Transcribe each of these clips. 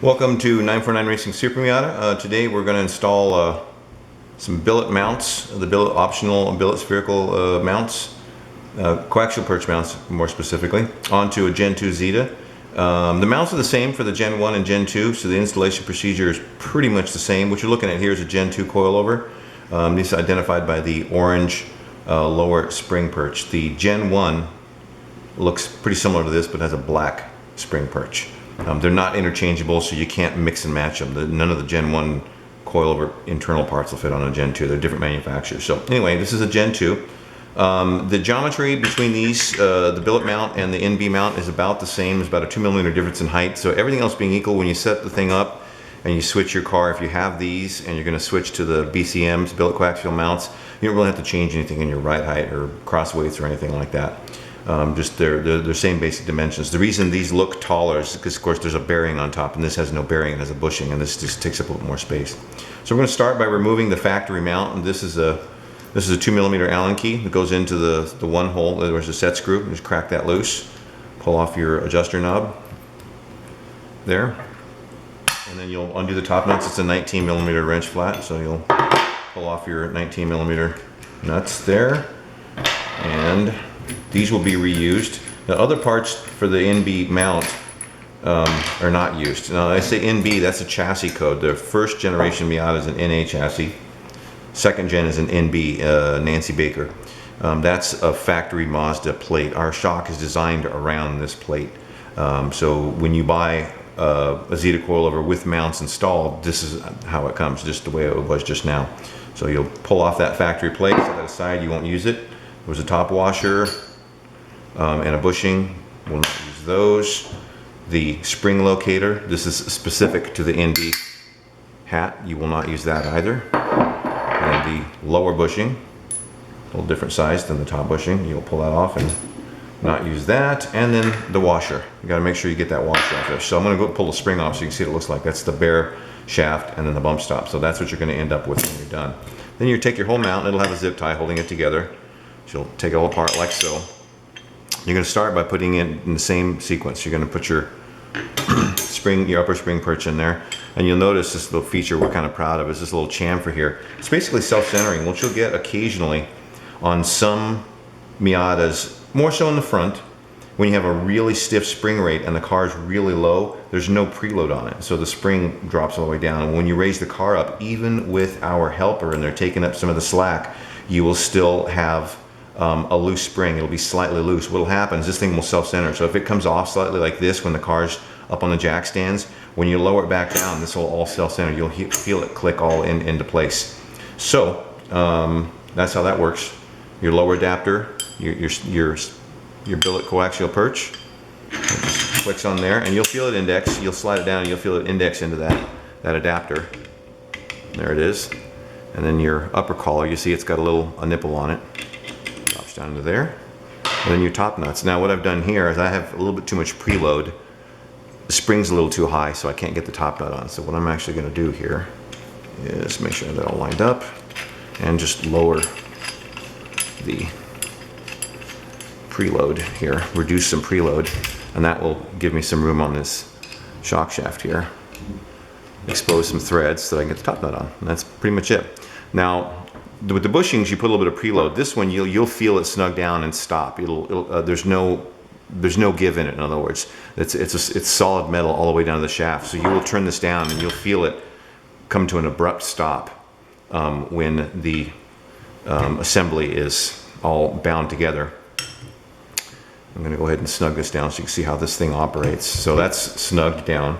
Welcome to 949 Racing Supermiata. Today we're going to install some billet mounts, the billet optional billet spherical mounts, coaxial perch mounts more specifically, onto a Gen 2 Xida. The mounts are the same for the Gen 1 and Gen 2, so the installation procedure is pretty much the same. What you're looking at here is a Gen 2 coilover. This is identified by the orange lower spring perch. The Gen 1 looks pretty similar to this, but has a black spring perch. They're not interchangeable, so you can't mix and match them. None of the Gen 1 coilover internal parts will fit on a Gen 2. They're different manufacturers. So anyway, this is a Gen 2. The geometry between these, the billet mount and the NB mount, is about the same. There's about a 2mm difference in height. So everything else being equal, when you set the thing up and you switch your car, if you have these and you're going to switch to the BCMs, billet coaxial mounts, you don't really have to change anything in your ride height or cross weights or anything like that. Just they're the same basic dimensions. The reason these look taller is because, of course, there's a bearing on top, and this has no bearing. It has a bushing, and this just takes up a little more space. So we're going to start by removing the factory mount. And this is a 2mm Allen key that goes into the one hole. There's a set screw. Just crack that loose. Pull off your adjuster knob there, and then you'll undo the top nuts. It's a 19mm wrench flat, so you'll pull off your 19mm nuts there, and these will be reused. The other parts for the NB mount are not used. Now, I say NB, that's a chassis code. The first generation Miata is an NA chassis. Second gen is an NB, Nancy Baker. That's a factory Mazda plate. Our shock is designed around this plate. So when you buy a Xida coilover with mounts installed, this is how it comes, just the way it was just now. So you'll pull off that factory plate, set that aside, you won't use it. There's a top washer and a bushing. We'll not use those. The spring locator, this is specific to the NB hat. You will not use that either. And the lower bushing, a little different size than the top bushing. You'll pull that off and not use that. And then the washer. You got to make sure you get that washer off there. So I'm going to go pull the spring off so you can see what it looks like. That's the bare shaft and then the bump stop. So that's what you're going to end up with when you're done. Then you take your whole mount, and it'll have a zip tie holding it together. So you'll take it all apart like so. You're going to start by putting it in the same sequence. You're going to put your spring, your upper spring perch in there, and you'll notice this little feature we're kind of proud of is this little chamfer here. It's basically self-centering, which you'll get occasionally on some Miatas, more so in the front. When you have a really stiff spring rate and the car is really low, there's no preload on it, so the spring drops all the way down. And when you raise the car up, even with our helper and they're taking up some of the slack, you will still have a loose spring. It'll be slightly loose. What'll happen is this thing will self-center. So if it comes off slightly like this when the car's up on the jack stands, when you lower it back down, this will all self-center. You'll feel it click all into place. So that's how that works. Your lower adapter, your billet coaxial perch, it just clicks on there, and you'll feel it index. You'll slide it down, and you'll feel it index into that adapter. There it is. And then your upper collar, you see it's got a nipple on it. Down into there, and then your top nuts. Now what I've done here is I have a little bit too much preload. The spring's a little too high, so I can't get the top nut on. So what I'm actually going to do here is make sure they're all lined up and just lower the preload here, reduce some preload, and that will give me some room on this shock shaft here. Expose some threads so I can get the top nut on, and that's pretty much it. Now with the bushings, you put a little bit of preload. This one, you'll feel it snug down and stop. There's no give in it. In other words, it's solid metal all the way down to the shaft. So you will turn this down and you'll feel it come to an abrupt stop when the assembly is all bound together. I'm going to go ahead and snug this down so you can see how this thing operates. So that's snugged down,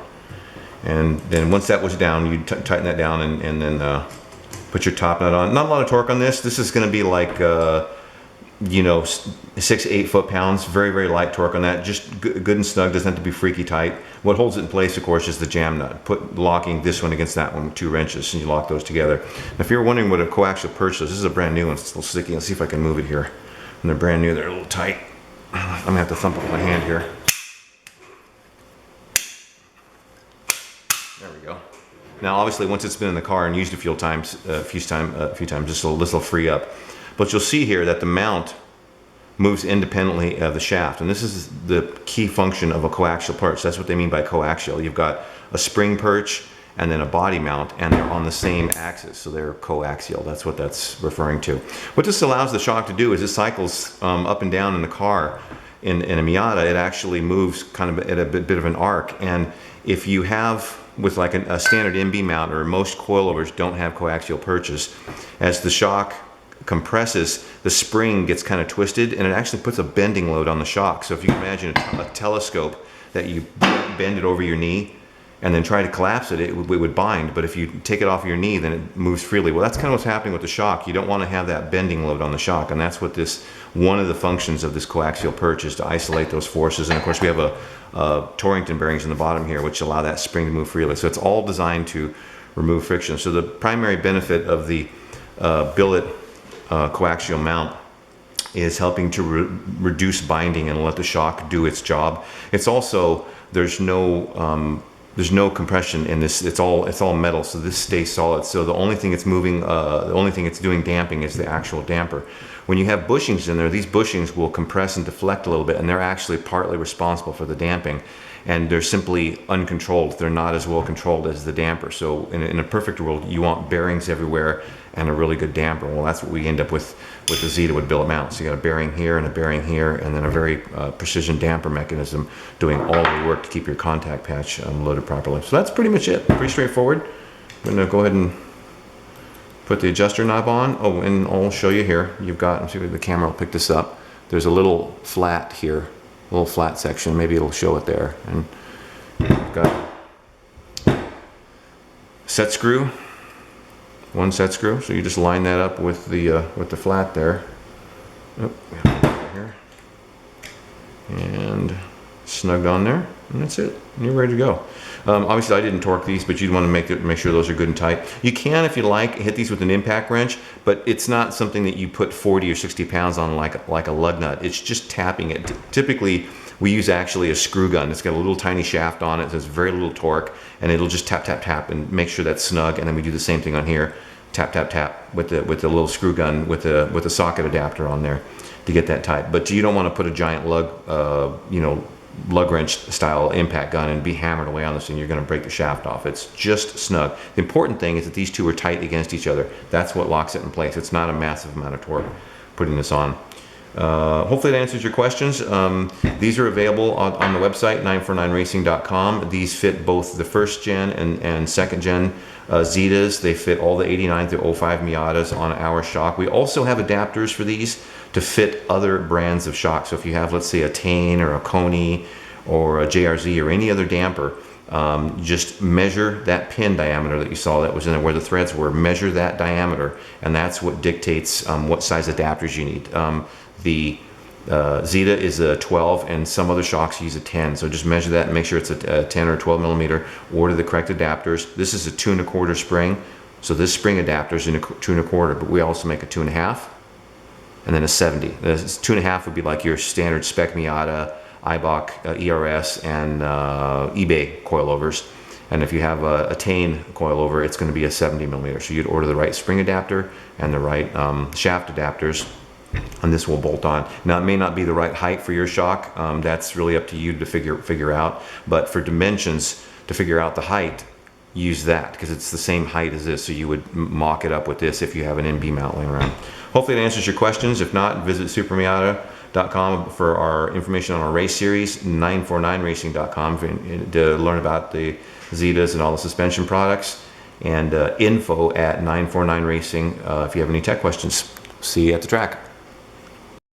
and then once that was down, you tighten that down and then put your top nut on. Not a lot of torque on this. This is going to be like, 6 to 8 foot-pounds. Very, very light torque on that. Just good and snug. Doesn't have to be freaky tight. What holds it in place, of course, is the jam nut. Locking this one against that one with 2 wrenches, and you lock those together. Now, if you're wondering what a coaxial perch is, this is a brand new one. It's a little sticky. Let's see if I can move it here. And they're brand new. They're a little tight. I'm going to have to thump it with my hand here. There we go. Now, obviously, once it's been in the car and used a few times, this will free up. But you'll see here that the mount moves independently of the shaft. And this is the key function of a coaxial perch. That's what they mean by coaxial. You've got a spring perch and then a body mount, and they're on the same axis, so they're coaxial. That's what that's referring to. What this allows the shock to do is it cycles up and down in the car. In a Miata, it actually moves kind of at a bit of an arc. And if you have, with like a standard MB mount, or most coilovers don't have coaxial perches, as the shock compresses, the spring gets kind of twisted, and it actually puts a bending load on the shock. So if you can imagine a telescope that you bend it over your knee and then try to collapse it, it would bind. But if you take it off your knee, then it moves freely. Well, that's kind of what's happening with the shock. You don't want to have that bending load on the shock, and that's what one of the functions of this coaxial perch is, to isolate those forces. And of course we have a Torrington bearings in the bottom here, which allow that spring to move freely. So it's all designed to remove friction. So the primary benefit of the billet coaxial mount is helping to reduce binding and let the shock do its job. It's also, there's no compression in this. It's all metal, so this stays solid. So the only thing it's moving, the only thing it's doing damping is the actual damper. When you have bushings in there, these bushings will compress and deflect a little bit, and they're actually partly responsible for the damping. And they're simply uncontrolled. They're not as well controlled as the damper. So in a perfect world, you want bearings everywhere and a really good damper. Well, that's what we end up with the Xida with billet mounts. You got a bearing here and a bearing here, and then a very precision damper mechanism doing all the work to keep your contact patch loaded properly. So that's pretty much it. Pretty straightforward. I'm gonna go ahead and put the adjuster knob on. Oh, and I'll show you here. You've got, let's see if the camera will pick this up. There's a little flat here, a little flat section. Maybe it'll show it there. And you've got set screw, one set screw. So you just line that up with the flat there. Oh, here. And snugged on there, and that's it. And you're ready to go. Obviously I didn't torque these, but you'd want to make sure those are good and tight. You can, if you like, hit these with an impact wrench, but it's not something that you put 40 or 60 pounds on like a lug nut. It's just tapping it. Typically we use actually a screw gun. It's got a little tiny shaft on it, so it's very little torque, and it'll just tap tap tap and make sure that's snug. And then we do the same thing on here, tap tap tap with the little screw gun with the socket adapter on there to get that tight. But you don't want to put a giant lug wrench style impact gun and be hammered away on this thing. You're going to break the shaft off. It's just snug. The important thing is that these two are tight against each other. That's what locks it in place. It's not a massive amount of torque putting this on. Hopefully that answers your questions. These are available on the website 949racing.com. These fit both the first gen and second gen Xidas. They fit all the 89 through 05 Miatas on our shock. We also have adapters for these to fit other brands of shock. So if you have, let's say, a Tane or a Coney or a JRZ or any other damper, just measure that pin diameter that you saw that was in there where the threads were. Measure that diameter, and that's what dictates what size adapters you need. The Xida is a 12, and some other shocks use a 10. So just measure that and make sure it's a 10 or 12 millimeter. Order the correct adapters. This is a 2 1/4 spring, so this spring adapter is in a 2 1/4, but we also make a 2 1/2, and then a 70. This 2 1/2 would be like your standard spec Miata, Eibach, ERS, and eBay coilovers. And if you have a Tane coilover, it's going to be a 70 millimeter. So you'd order the right spring adapter and the right shaft adapters, and this will bolt on. Now, it may not be the right height for your shock. That's really up to you to figure out. But for dimensions, to figure out the height, use that, because it's the same height as this. So you would mock it up with this if you have an MB mount laying around. Hopefully that answers your questions. If not, visit Supermiata.com for our information on our race series, 949racing.com to learn about the Xidas and all the suspension products, and info at 949racing if you have any tech questions. See you at the track.